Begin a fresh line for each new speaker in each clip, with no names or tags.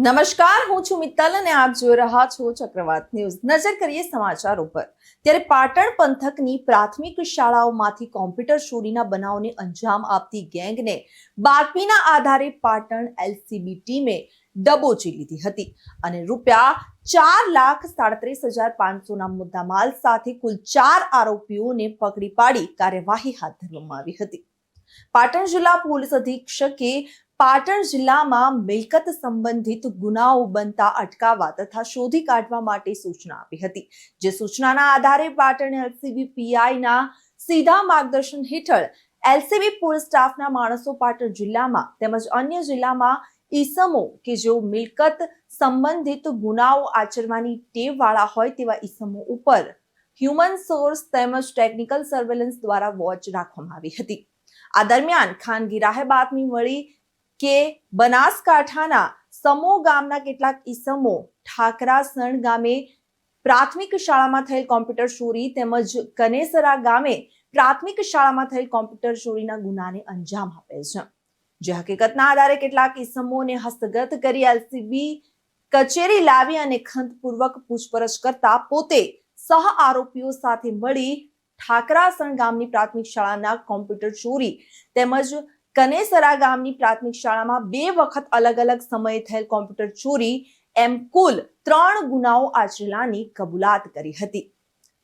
નમસ્કાર, હું છું મિત્તલ અને આપ જોઈ રહ્યા છો ચક્રવાત ન્યૂઝ। નજર કરીએ સમાચારો પર। ત્યારે પાટણ પંથકની પ્રાથમિક શાળાઓમાંથી કોમ્પ્યુટર ચોરીના બનાવને અંજામ આપતી ગેંગને બાતમીના આધારે પાટણ એલસીબી ટીમે દબોચી લીધી હતી અને ₹4,37,500ના મુદ્દામાલ સાથે કુલ 4 આરોપીઓને પકડી પાડી કાર્યવાહી હાથ ધરવામાં આવી હતી। પાટણ જિલ્લા પોલીસ અધિક્ષકે પાટણ જિલ્લામાં મિલકત સંબંધિત ગુનાઓ બનતા અટકાવવા તથા શોધી કાઢવા માટે સૂચના આપી હતી, જે સૂચનાના આધારે પાટણ એલસીબી પીઆઈના સીધા માર્ગદર્શન હેઠળ એલસીબી પોલીસ સ્ટાફના માણસો પાટણ જિલ્લામાં તેમજ અન્ય જિલ્લામાં ઈસમો કે જેઓ મિલકત સંબંધિત ગુનાઓ આચરવાની ટેવવાળા હોય તેવા ઈસમો ઉપર હ્યુમન સોર્સ તેમજ ટેકનિકલ સર્વેલન્સ દ્વારા વોચ રાખવામાં આવી હતી। આ દરમિયાન ખાનગી રાહે બાતમી મળી કે બનાસકાંઠાના સમો ગામના કેટલાક ઈસમો ઠાકરાસણ ગામે પ્રાથમિક શાળામાં થયેલ કોમ્પ્યુટર ચોરી તેમજ કનેસરા ગામે પ્રાથમિક શાળામાં થયેલ કોમ્પ્યુટર ચોરીના ગુનાને અંજામ આપે છે, જે હકીકતના આધારે કેટલાક ઈસમોને હસ્તગત કરી એલસીબી કચેરી લાવી અને ખંતપૂર્વક પૂછપરછ કરતા પોતે સહ આરોપીઓ સાથે મળી ઠાકરાસણ ગામની પ્રાથમિક શાળાના કોમ્પ્યુટર ચોરી તેમજ કનેસરા ગામની પ્રાથમિક શાળામાં 2 વખત અલગ અલગ સમયે થયેલ કોમ્પ્યુટર ચોરી એમ કુલ 3 ગુનાઓ આચરેલાની કબૂલાત કરી હતી।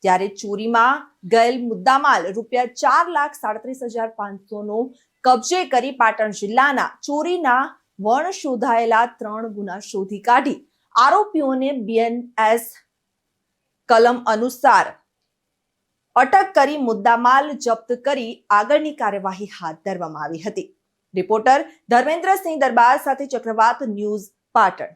ત્યારે ચોરીમાં ગયેલ મુદ્દામાલ ₹4,37,500નો કબજે કરી પાટણ જિલ્લાના ચોરીના વણ શોધાયેલા 3 ગુના શોધી કાઢી આરોપીઓને બીએનએસ કલમ અનુસાર અટક કરી મુદ્દામાલ જપ્ત કરી આગળની કાર્યવાહી હાથ ધરવામાં આવી હતી। રિપોર્ટર ધર્મેન્દ્રસિંહ દરબાર સાથે ચક્રવાત ન્યૂઝ, પાટણ।